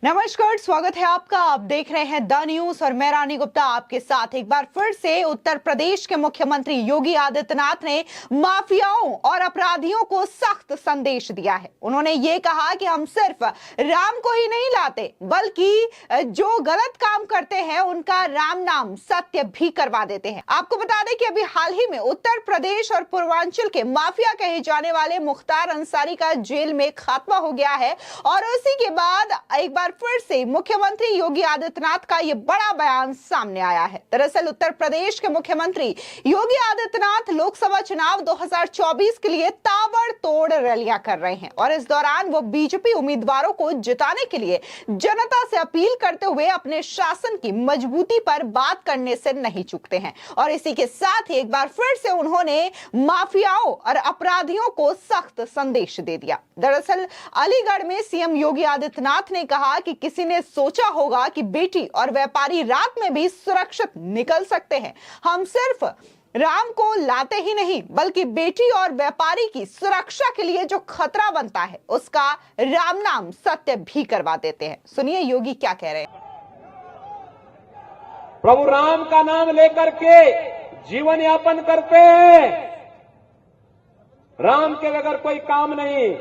नमस्कार, स्वागत है आपका। आप देख रहे हैं द न्यूज और मैं रानी गुप्ता आपके साथ। एक बार फिर से उत्तर प्रदेश के मुख्यमंत्री योगी आदित्यनाथ ने माफियाओं और अपराधियों को सख्त संदेश दिया है। उन्होंने ये कहा कि हम सिर्फ राम को ही नहीं लाते, बल्कि जो गलत काम करते हैं उनका राम नाम सत्य भी करवा देते हैं। आपको बता दें कि अभी हाल ही में उत्तर प्रदेश और पूर्वांचल के माफिया कहे जाने वाले मुख्तार अंसारी का जेल में खात्मा हो गया है और उसी के बाद एक बार फिर से मुख्यमंत्री योगी आदित्यनाथ का यह बड़ा बयान सामने आया है। दरअसल उत्तर प्रदेश के मुख्यमंत्री योगी आदित्यनाथ लोकसभा चुनाव 2024 के लिए ताबड़तोड़ रैलियां कर रहे हैं और इस दौरान वो बीजेपी उम्मीदवारों को जिताने के लिए जनता से अपील करते हुए अपने शासन की मजबूती पर बात करने से नहीं चूकते हैं। और इसी के साथ ही एक बार फिर से उन्होंने माफियाओं और अपराधियों को सख्त संदेश दे दिया। दरअसल अलीगढ़ में सीएम योगी आदित्यनाथ ने कहा कि किसी ने सोचा होगा कि बेटी और व्यापारी रात में भी सुरक्षित निकल सकते हैं। हम सिर्फ राम को लाते ही नहीं, बल्कि बेटी और व्यापारी की सुरक्षा के लिए जो खतरा बनता है उसका राम नाम सत्य भी करवा देते हैं। सुनिए योगी क्या कह रहे हैं। प्रभु राम का नाम लेकर के जीवन यापन करते हैं। राम के बगैर कोई काम नहीं।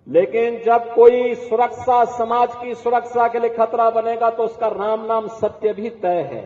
लेकिन जब कोई सुरक्षा, समाज की सुरक्षा के लिए खतरा बनेगा तो उसका राम नाम सत्य भी तय है।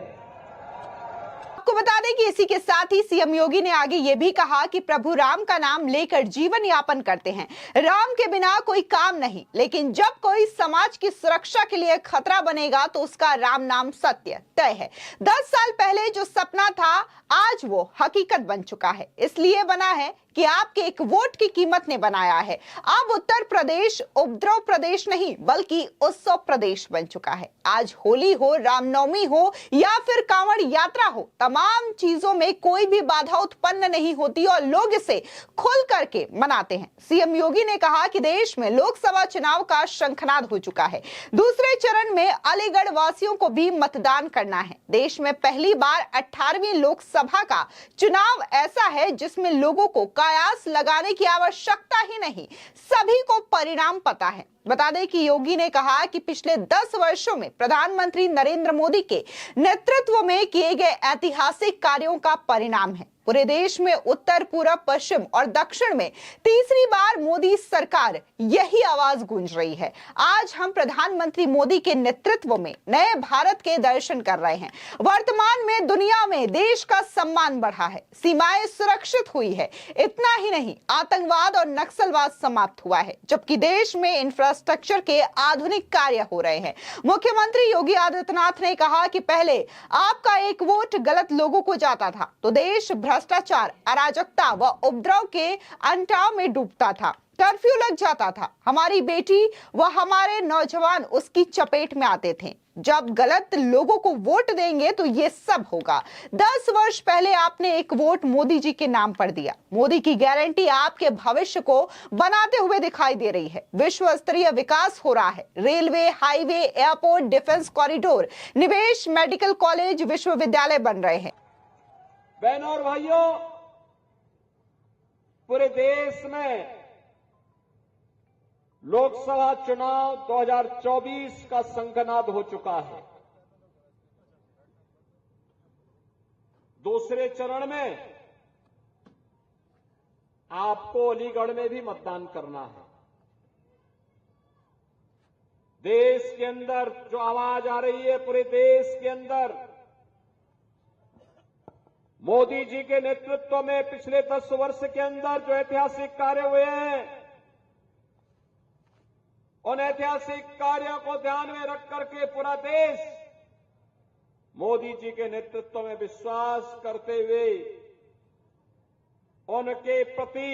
आपको बता दें कि इसी के साथ ही सीएम योगी ने आगे ये भी कहा कि प्रभु राम का नाम लेकर जीवन यापन करते हैं। राम के बिना कोई काम नहीं, लेकिन जब कोई समाज की सुरक्षा के लिए खतरा बनेगा तो उसका राम नाम सत्य तय है। 10 साल पहले जो सपना था आज वो हकीकत बन चुका है। इसलिए बना है कि आपके एक वोट की कीमत ने बनाया है। अब उत्तर प्रदेश उपद्रव प्रदेश नहीं, बल्कि उत्सव प्रदेश बन चुका है। आज होली हो, रामनवमी हो या फिर कांवड़ यात्रा हो, तमाम चीजों में कोई भी बाधा उत्पन्न नहीं होती और लोग इसे खुल करके मनाते हैं। सीएम योगी ने कहा कि देश में लोकसभा चुनाव का शंखनाद हो चुका है। दूसरे चरण में अलीगढ़ वासियों को भी मतदान करना है। देश में पहली बार 18वीं लोकसभा का चुनाव ऐसा है जिसमें लोगों को कयास लगाने की आवश्यकता ही नहीं, सभी को परिणाम पता है। बता दें कि योगी ने कहा कि पिछले 10 वर्षों में प्रधानमंत्री नरेंद्र मोदी के नेतृत्व में किए गए ऐतिहासिक कार्यों का परिणाम है। पूरे देश में उत्तर, पूरब, पश्चिम और दक्षिण में तीसरी बार मोदी सरकार यही आवाज गूंज रही है। आज हम प्रधानमंत्री मोदी के नेतृत्व में नए भारत के दर्शन कर रहे हैं। वर्तमान में दुनिया में देश का सम्मान बढ़ा है, सीमाएं सुरक्षित हुई है। इतना ही नहीं, आतंकवाद और नक्सलवाद समाप्त हुआ है, जबकि देश में इंफ्रास्ट्रक्चर के आधुनिक कार्य हो रहे हैं। मुख्यमंत्री योगी आदित्यनाथ ने कहा कि पहले आपका एक वोट गलत लोगों को जाता था तो देश भ्रष्टाचार, अराजकता व उपद्रव के अंटाव में डूबता था, कर्फ्यू लग जाता था, हमारी बेटी व हमारे नौजवान उसकी चपेट में आते थे। जब गलत लोगों को वोट देंगे तो ये सब होगा। 10 वर्ष पहले आपने एक वोट मोदी जी के नाम पर दिया। मोदी की गारंटी आपके भविष्य को बनाते हुए दिखाई दे रही है। विश्व स्तरीय विकास हो रहा है। Railway, highway, airport, defence corridor, निवेश, मेडिकल कॉलेज, विश्वविद्यालय बन रहे हैं। बहनों और भाइयों, पूरे देश में लोकसभा चुनाव 2024 का शंखनाद हो चुका है। दूसरे चरण में आपको अलीगढ़ में भी मतदान करना है। देश के अंदर जो आवाज आ रही है, पूरे देश के अंदर मोदी जी के नेतृत्व में पिछले 10 वर्ष के अंदर जो ऐतिहासिक कार्य हुए हैं, उन ऐतिहासिक कार्यों को ध्यान में रख करके पूरा देश मोदी जी के नेतृत्व में विश्वास करते हुए उनके प्रति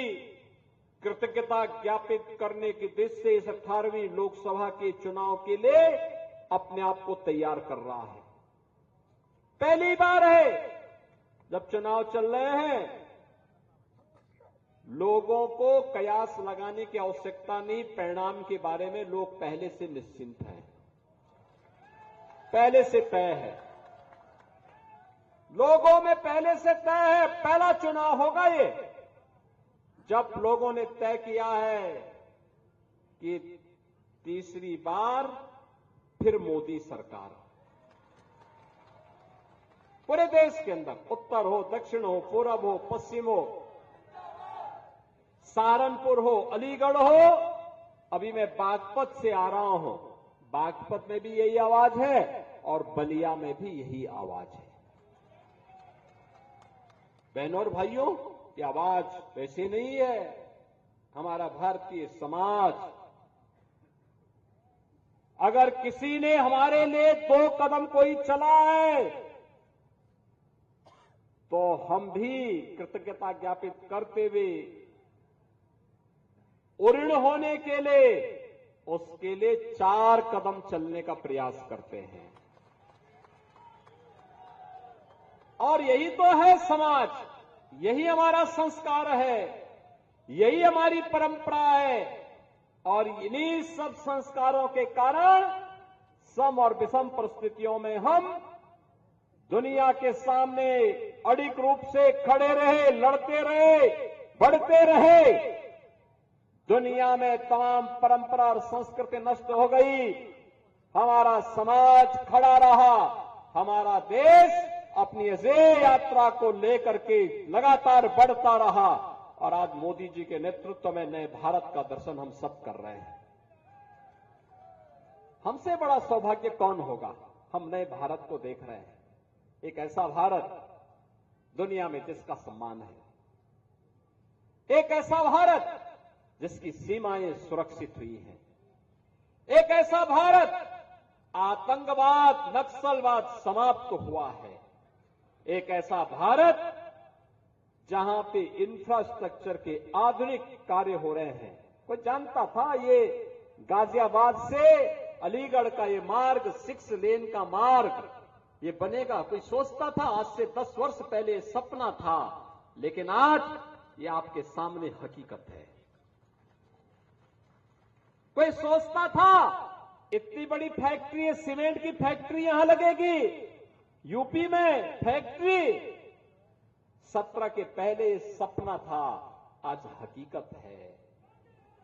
कृतज्ञता ज्ञापित करने की दृष्टि से इस 18वीं लोकसभा के चुनाव के लिए अपने आप को तैयार कर रहा है। पहली बार है जब चुनाव चल रहे हैं, लोगों को कयास लगाने की आवश्यकता नहीं। परिणाम के बारे में लोग पहले से निश्चिंत हैं, पहले से तय है। लोगों में पहले से तय है, पहला चुनाव होगा ये जब लोगों ने तय किया है कि तीसरी बार फिर मोदी सरकार। पूरे देश के अंदर, उत्तर हो, दक्षिण हो, पूरब हो, पश्चिम हो, सहारनपुर हो, अलीगढ़ हो, अभी मैं बागपत से आ रहा हूं, बागपत में भी यही आवाज है और बलिया में भी यही आवाज है। बहनों और भाइयों, ये आवाज वैसे नहीं है। हमारा भारतीय समाज, अगर किसी ने हमारे लिए 2 कदम कोई चला है तो हम भी कृतज्ञता ज्ञापित करते हुए उऋण होने के लिए उसके लिए 4 कदम चलने का प्रयास करते हैं। और यही तो है समाज, यही हमारा संस्कार है, यही हमारी परंपरा है। और इन्हीं सब संस्कारों के कारण सम और विषम परिस्थितियों में हम दुनिया के सामने अडिग रूप से खड़े रहे, लड़ते रहे, बढ़ते रहे। दुनिया में तमाम परंपरा और संस्कृति नष्ट हो गई, हमारा समाज खड़ा रहा, हमारा देश अपनी अजेय यात्रा को लेकर के लगातार बढ़ता रहा। और आज मोदी जी के नेतृत्व में नए भारत का दर्शन हम सब कर रहे हैं। हमसे बड़ा सौभाग्य कौन होगा? हम नए भारत को देख रहे हैं, एक ऐसा भारत दुनिया में जिसका सम्मान है, एक ऐसा भारत जिसकी सीमाएं सुरक्षित हुई हैं, एक ऐसा भारत आतंकवाद, नक्सलवाद समाप्त हुआ है, एक ऐसा भारत जहां पे इंफ्रास्ट्रक्चर के आधुनिक कार्य हो रहे हैं। कोई जानता था ये गाजियाबाद से अलीगढ़ का ये मार्ग, 6 लेन का मार्ग ये बनेगा? कोई सोचता था? आज से 10 वर्ष पहले सपना था, लेकिन आज ये आपके सामने हकीकत है। कोई सोचता था इतनी बड़ी फैक्ट्री है, सीमेंट की फैक्ट्री यहां लगेगी यूपी में? फैक्ट्री 17 के पहले सपना था, आज हकीकत है।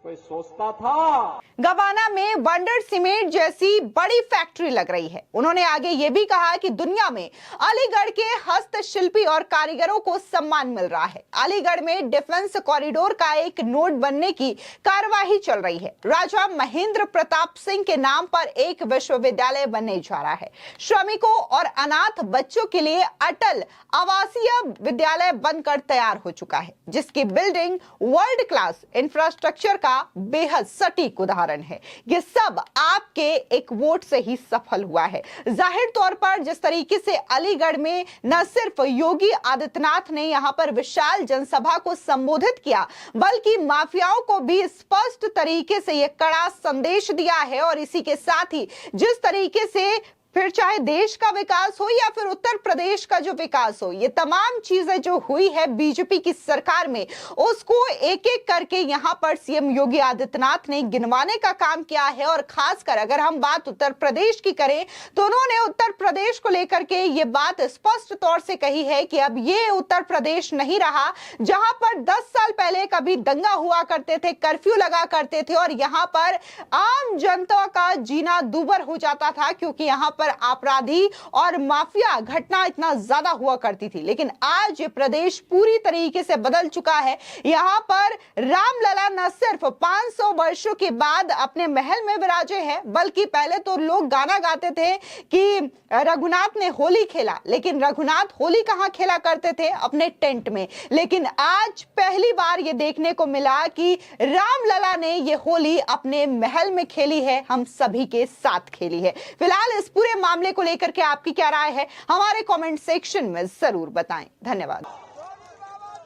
कोई सोचता था? गवाना में वंडर सीमेंट जैसी बड़ी फैक्ट्री लग रही है। उन्होंने आगे ये भी कहा कि दुनिया में अलीगढ़ के हस्तशिल्पी और कारीगरों को सम्मान मिल रहा है। अलीगढ़ में डिफेंस कॉरिडोर का एक नोड बनने की कार्यवाही चल रही है। राजा महेंद्र प्रताप सिंह के नाम पर एक विश्वविद्यालय बनने जा रहा है। श्रमिकों और अनाथ बच्चों के लिए अटल आवासीय विद्यालय बनकर तैयार हो चुका है, जिसकी बिल्डिंग वर्ल्ड क्लास इंफ्रास्ट्रक्चर का बेहद सटीक उदाहरण है। ये सब आपके एक वोट से ही सफल हुआ है। जाहिर तौर पर जिस तरीके से अलीगढ़ में न सिर्फ योगी आदित्यनाथ ने यहां पर विशाल जनसभा को संबोधित किया, बल्कि माफियाओं को भी स्पष्ट तरीके से यह कड़ा संदेश दिया है। और इसी के साथ ही जिस तरीके से फिर चाहे देश का विकास हो या फिर उत्तर प्रदेश का जो विकास हो, ये तमाम चीजें जो हुई है बीजेपी की सरकार में, उसको एक एक करके यहां पर सीएम योगी आदित्यनाथ ने गिनवाने का काम किया है। और खासकर अगर हम बात उत्तर प्रदेश की करें तो उन्होंने उत्तर प्रदेश को लेकर के ये बात स्पष्ट तौर से कही है कि अब ये उत्तर प्रदेश नहीं रहा जहां पर 10 साल पहले कभी दंगा हुआ करते थे, कर्फ्यू लगा करते थे और यहां पर आम जनता का जीना दूभर हो जाता था, क्योंकि यहां पर अपराधी और माफिया घटना इतना ज्यादा हुआ करती थी। लेकिन आज ये प्रदेश पूरी तरीके से बदल चुका है। यहां पर रामलला न सिर्फ 500 वर्षों के बाद अपने महल में विराजे हैं, बल्कि पहले तो लोग गाना गाते थे कि रघुनाथ ने होली खेला, लेकिन रघुनाथ होली कहां खेला करते थे? अपने टेंट में। लेकिन आज पहली बार ये देखने को मिला कि रामलला ने ये होली अपने महल में खेली है, हम सभी के साथ खेली है। फिलहाल इस पूरे मामले को लेकर के आपकी क्या राय है, हमारे कमेंट सेक्शन में जरूर बताएं। धन्यवाद।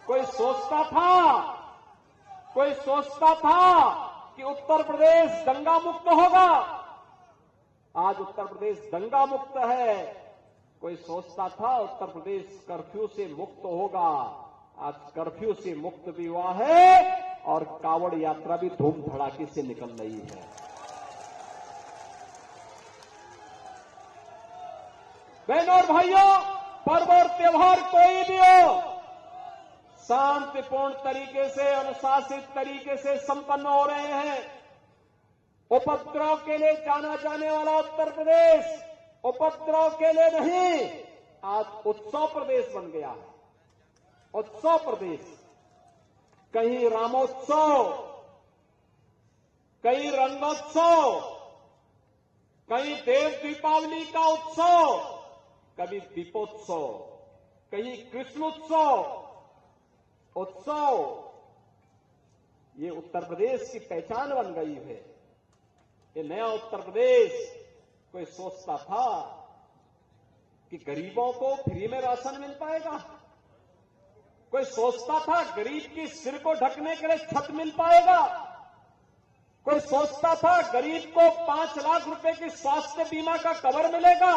कोई सोचता था कि उत्तर प्रदेश दंगा मुक्त होगा, आज उत्तर प्रदेश दंगा मुक्त है। कोई सोचता था उत्तर प्रदेश कर्फ्यू से मुक्त होगा, आज कर्फ्यू से मुक्त भी हुआ है और कावड़ यात्रा भी धूम धड़ाके से निकल रही है। बहनों और भाइयों, पर्व और त्योहार कोई भी हो, शांतिपूर्ण तरीके से, अनुशासित तरीके से संपन्न हो रहे हैं। उपद्रव के लिए जाना जाने वाला उत्तर प्रदेश उपद्रव के लिए नहीं, आज उत्सव प्रदेश बन गया है। उत्सव प्रदेश, कहीं रामोत्सव, कहीं रंगोत्सव, कहीं देव दीपावली का उत्सव, कभी दीपोत्सव, कहीं कृष्णोत्सव। उत्सव, ये उत्तर प्रदेश की पहचान बन गई है। ये नया उत्तर प्रदेश, कोई सोचता था कि गरीबों को फ्री में राशन मिल पाएगा? कोई सोचता था गरीब की सिर को ढकने के लिए छत मिल पाएगा? कोई सोचता था गरीब को 5 लाख रुपए की स्वास्थ्य बीमा का कवर मिलेगा?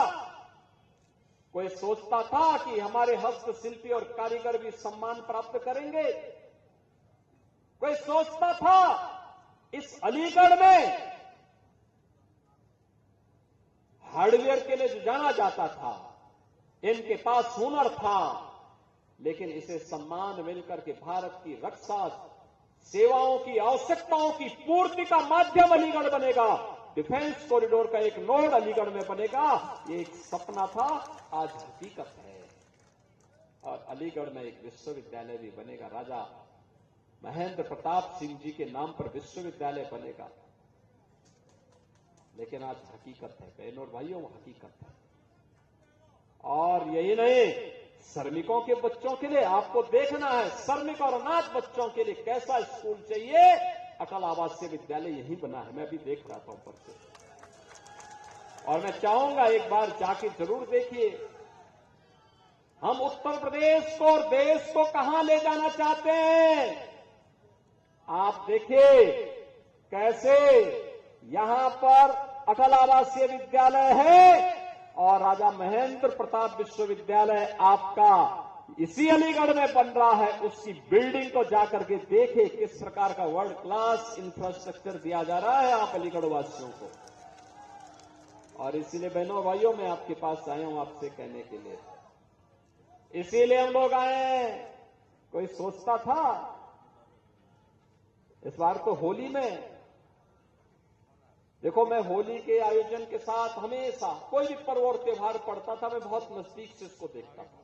कोई सोचता था कि हमारे हस्तशिल्पी और कारीगर भी सम्मान प्राप्त करेंगे? कोई सोचता था इस अलीगढ़ में हार्डवेयर के लिए जो जाना जाता था, इनके पास हुनर था, लेकिन इसे सम्मान मिलकर के भारत की रक्षा सेवाओं की आवश्यकताओं की पूर्ति का माध्यम अलीगढ़ बनेगा, डिफेंस कॉरिडोर का एक नोड अलीगढ़ में बनेगा, ये एक सपना था, आज हकीकत है। और अलीगढ़ में एक विश्वविद्यालय भी बनेगा, राजा महेंद्र प्रताप सिंह जी के नाम पर विश्वविद्यालय बनेगा। लेकिन आज हकीकत है बहनों और भाइयों, हकीकत है। और यही नहीं, श्रमिकों के बच्चों के लिए आपको देखना है, श्रमिक और अनाथ बच्चों के लिए कैसा स्कूल चाहिए। अटल आवासीय विद्यालय यही बना है, मैं भी देख रहा था ऊपर से, और मैं चाहूंगा एक बार जाके जरूर देखिए। हम उत्तर प्रदेश को और देश को कहां ले जाना चाहते हैं, आप देखिए कैसे यहां पर अटल आवासीय विद्यालय है और राजा महेंद्र प्रताप विश्वविद्यालय आपका इसी अलीगढ़ में बन रहा है। उसकी बिल्डिंग को जाकर के देखे किस प्रकार का वर्ल्ड क्लास इंफ्रास्ट्रक्चर दिया जा रहा है आप अलीगढ़ वासियों को। और इसीलिए बहनों भाइयों, मैं आपके पास आया हूं आपसे कहने के लिए, इसीलिए हम लोग आए हैं। कोई सोचता था इस बार तो होली में, देखो मैं होली के आयोजन के साथ हमेशा कोई भी पर्व और त्योहार पड़ता था, मैं बहुत नजदीक से इसको देखता था।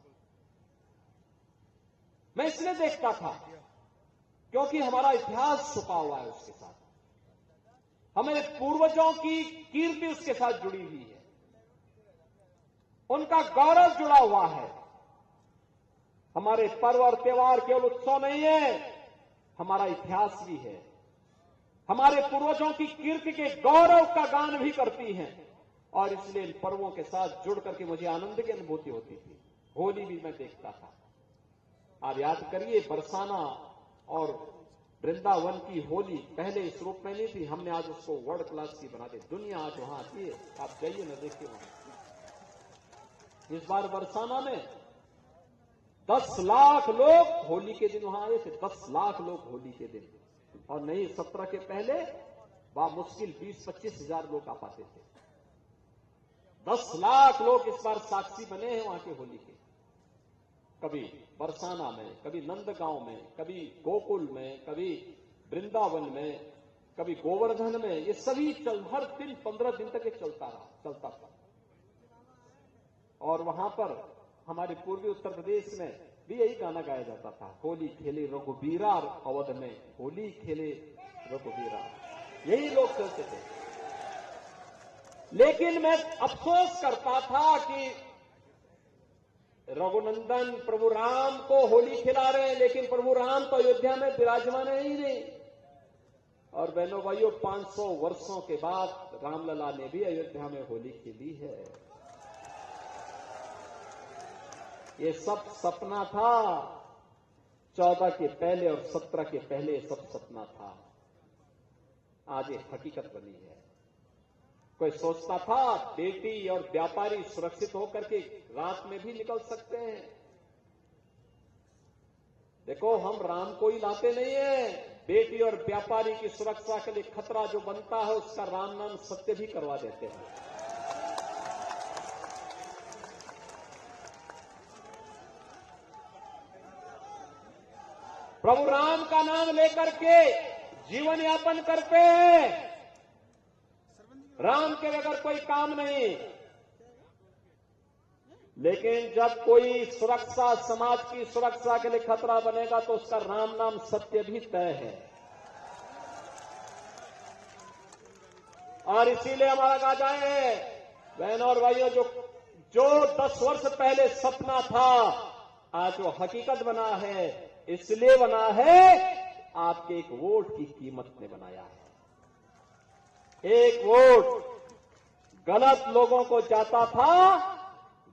मैं इसलिए देखता था क्योंकि हमारा इतिहास छुपा हुआ है उसके साथ, हमारे पूर्वजों की कीर्ति उसके साथ जुड़ी हुई है, उनका गौरव जुड़ा हुआ है। हमारे पर्व और त्योहार केवल उत्सव नहीं है, हमारा इतिहास भी है। हमारे पूर्वजों की कीर्ति के गौरव का गान भी करती हैं, और इसलिए इन पर्वों के साथ जुड़ करके मुझे आनंद की अनुभूति होती थी। होली भी मैं देखता था। आप याद करिए, बरसाना और वृंदावन की होली पहले इस रूप में नहीं थी, हमने आज उसको वर्ल्ड क्लास की बना दी। दुनिया आज वहां आती है, आप जाइए ना, देखिए वहां। इस बार बरसाना में 10 लाख लोग होली के दिन वहां आए थे, 10 लाख लोग होली के दिन, और नहीं 17 के पहले मुश्किल 20-25 हजार लोग आ पाते थे। 10 लाख लोग इस बार साक्षी बने हैं वहां के होली के। कभी बरसाना में, कभी नंदगांव में, कभी गोकुल में, कभी वृंदावन में, कभी गोवर्धन में, ये सभी हर दिन 15 दिन तक ये चलता था। और वहां पर हमारे पूर्वी उत्तर प्रदेश में भी यही गाना गाया जाता था, होली खेले रघुबीरा अवध में, होली खेले रघुबीरा, यही लोग चलते थे। लेकिन मैं अफसोस करता था कि रघुनंदन प्रभु राम को होली खिला रहे हैं, लेकिन प्रभु राम तो अयोध्या में विराजमान ही नहीं। और बहनों भाइयों, 500 वर्षों के बाद रामलला ने भी अयोध्या में होली खेली है। ये सब सपना था, 14 के पहले और 17 के पहले ये सब सपना था, आज ये हकीकत बनी है। कोई सोचता था बेटी और व्यापारी सुरक्षित होकर के रात में भी निकल सकते हैं। देखो, हम राम को ही लाते नहीं है, बेटी और व्यापारी की सुरक्षा के लिए खतरा जो बनता है उसका राम नाम सत्य भी करवा देते हैं। प्रभु राम का नाम लेकर के जीवन यापन करते हैं, राम के बगैर कोई काम नहीं। लेकिन जब कोई सुरक्षा, समाज की सुरक्षा के लिए खतरा बनेगा तो उसका राम नाम सत्य भी तय है। और इसीलिए हमारा कहा जाए, बहनों और भाइयों, जो 10 वर्ष पहले सपना था आज वो हकीकत बना है। इसलिए बना है आपके एक वोट की कीमत ने बनाया है। एक वोट गलत लोगों को जाता था,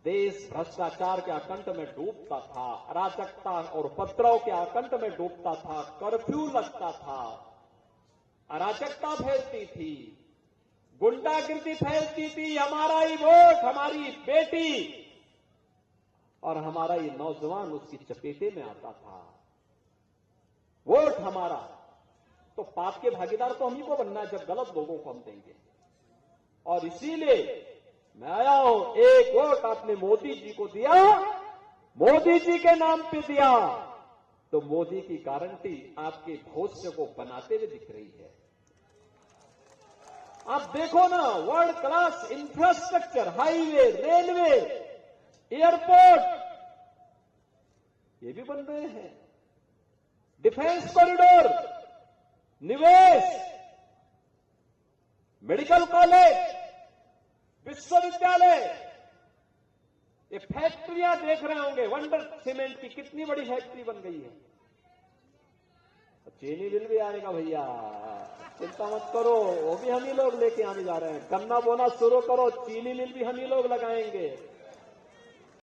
देश भ्रष्टाचार के आकंठ में डूबता था, अराजकता और उपद्रव के आकंठ में डूबता था, कर्फ्यू लगता था, अराजकता फैलती थी, गुंडागिर्दी फैलती थी। हमारा ही वोट, हमारी बेटी और हमारा ही नौजवान उसकी चपेटे में आता था। वोट हमारा, तो पाप के भागीदार तो हम ही को बनना है जब गलत लोगों को हम देंगे। और इसीलिए मैं आया हूं, एक वोट आपने मोदी जी को दिया, मोदी जी के नाम पे दिया, तो मोदी की गारंटी आपके भविष्य को बनाते हुए दिख रही है। आप देखो ना, world class infrastructure, highway, railway, airport, ये भी बन रहे हैं। डिफेंस कॉरिडोर, निवेश, मेडिकल कॉलेज, विश्वविद्यालय, ये फैक्ट्रियां देख रहे होंगे। वंडर सीमेंट की कितनी बड़ी फैक्ट्री बन गई है। चीनी मिल भी आएगा भैया, चिंता मत करो, वो भी हम ही लोग लेके आने जा रहे हैं। गन्ना बोना शुरू करो, चीनी मिल भी हम ही लोग लगाएंगे।